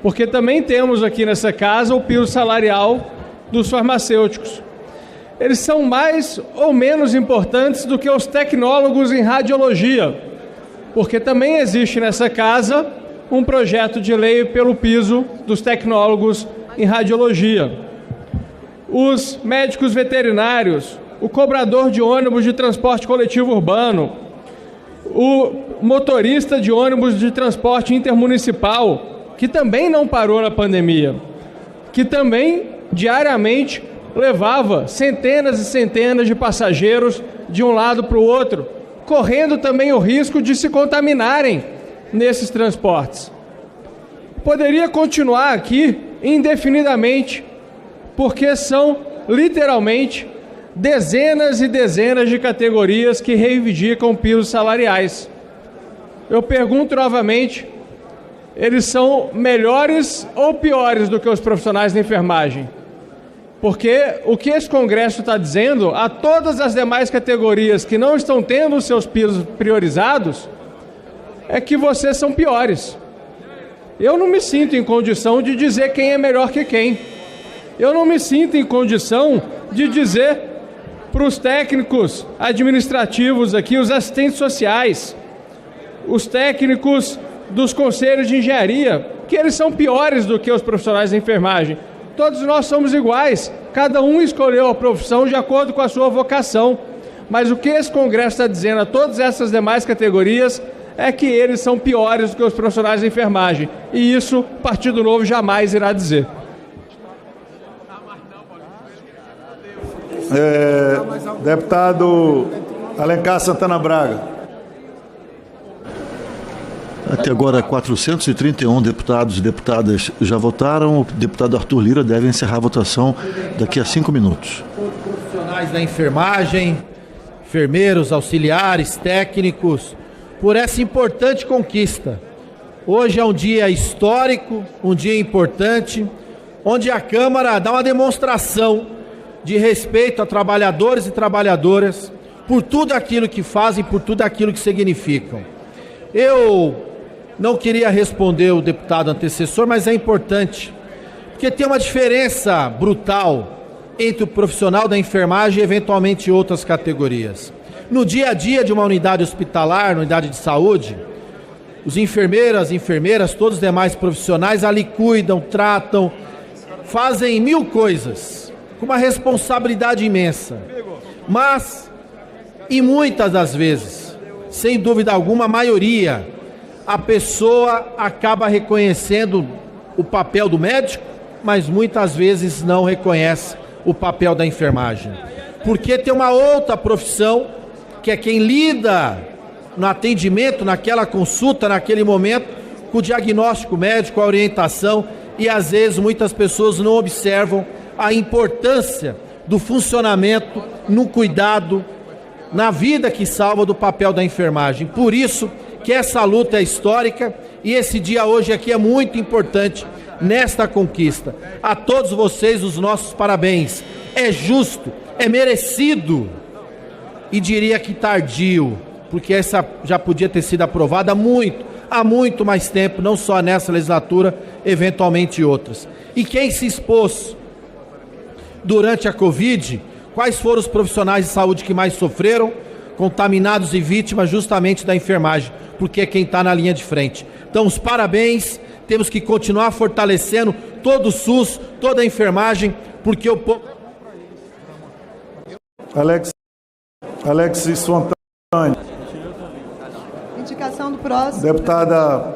porque também temos aqui nessa casa o piso salarial dos farmacêuticos. Eles são mais ou menos importantes do que os tecnólogos em radiologia, porque também existe nessa casa um projeto de lei pelo piso dos tecnólogos em radiologia. Os médicos veterinários, o cobrador de ônibus de transporte coletivo urbano, o motorista de ônibus de transporte intermunicipal, que também não parou na pandemia, que também diariamente levava centenas e centenas de passageiros de um lado para o outro, correndo também o risco de se contaminarem nesses transportes. Poderia continuar aqui indefinidamente, porque são literalmente dezenas e dezenas de categorias que reivindicam pisos salariais. Eu pergunto novamente, eles são melhores ou piores do que os profissionais da enfermagem? Porque o que esse Congresso está dizendo a todas as demais categorias que não estão tendo os seus pisos priorizados é que vocês são piores. Eu não me sinto em condição de dizer quem é melhor que quem. Eu não me sinto em condição de dizer para os técnicos administrativos aqui, os assistentes sociais, os técnicos dos conselhos de engenharia, que eles são piores do que os profissionais da enfermagem. Todos nós somos iguais, cada um escolheu a profissão de acordo com a sua vocação. Mas o que esse Congresso está dizendo a todas essas demais categorias é que eles são piores do que os profissionais da enfermagem. E isso o Partido Novo jamais irá dizer. Deputado Alencar Santana Braga. Até agora, 431 deputados e deputadas já votaram. O deputado Arthur Lira deve encerrar a votação daqui a 5 minutos. Profissionais da enfermagem, enfermeiros, auxiliares, técnicos, por essa importante conquista. Hoje é um dia histórico, um dia importante, onde a Câmara dá uma demonstração de respeito a trabalhadores e trabalhadoras por tudo aquilo que fazem, por tudo aquilo que significam. Eu não queria responder o deputado antecessor, mas é importante, porque tem uma diferença brutal entre o profissional da enfermagem e eventualmente outras categorias. No dia a dia de uma unidade hospitalar, unidade de saúde, os enfermeiros, as enfermeiras, todos os demais profissionais ali cuidam, tratam, fazem mil coisas, com uma responsabilidade imensa. Mas, e muitas das vezes, sem dúvida alguma, a maioria, a pessoa acaba reconhecendo o papel do médico, mas muitas vezes não reconhece o papel da enfermagem. Porque tem uma outra profissão, que é quem lida no atendimento, naquela consulta, naquele momento, com o diagnóstico médico, a orientação, e às vezes muitas pessoas não observam a importância do funcionamento, no cuidado, na vida que salva do papel da enfermagem. Por isso que essa luta é histórica e esse dia hoje aqui é muito importante nesta conquista. A todos vocês os nossos parabéns. É justo, é merecido e diria que tardio, porque essa já podia ter sido aprovada há muito mais tempo, não só nessa legislatura, eventualmente outras. E quem se expôs durante a Covid, quais foram os profissionais de saúde que mais sofreram, contaminados e vítimas justamente da enfermagem, porque é quem está na linha de frente. Então, os parabéns, temos que continuar fortalecendo todo o SUS, toda a enfermagem, porque o povo... Alexis Fontane. Indicação do PROS. Deputada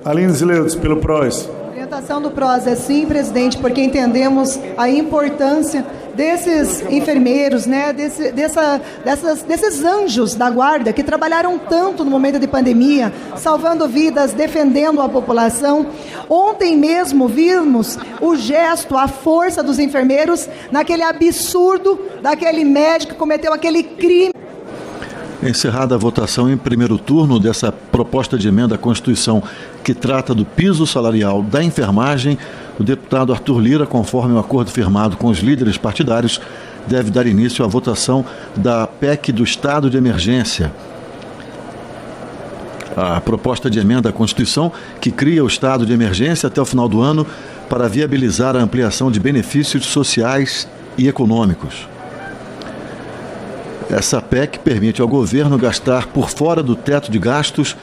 Aline Zileudes, pelo PROS. Orientação do PROS é sim, presidente, porque entendemos a importância desses enfermeiros, né, desses anjos da guarda que trabalharam tanto no momento de pandemia, salvando vidas, defendendo a população. Ontem mesmo vimos o gesto, a força dos enfermeiros naquele absurdo daquele médico que cometeu aquele crime. Encerrada a votação em primeiro turno dessa proposta de emenda à Constituição que trata do piso salarial da enfermagem, o deputado Arthur Lira, conforme o acordo firmado com os líderes partidários, deve dar início à votação da PEC do estado de emergência. A proposta de emenda à Constituição que cria o estado de emergência até o final do ano para viabilizar a ampliação de benefícios sociais e econômicos. Essa PEC permite ao governo gastar por fora do teto de gastos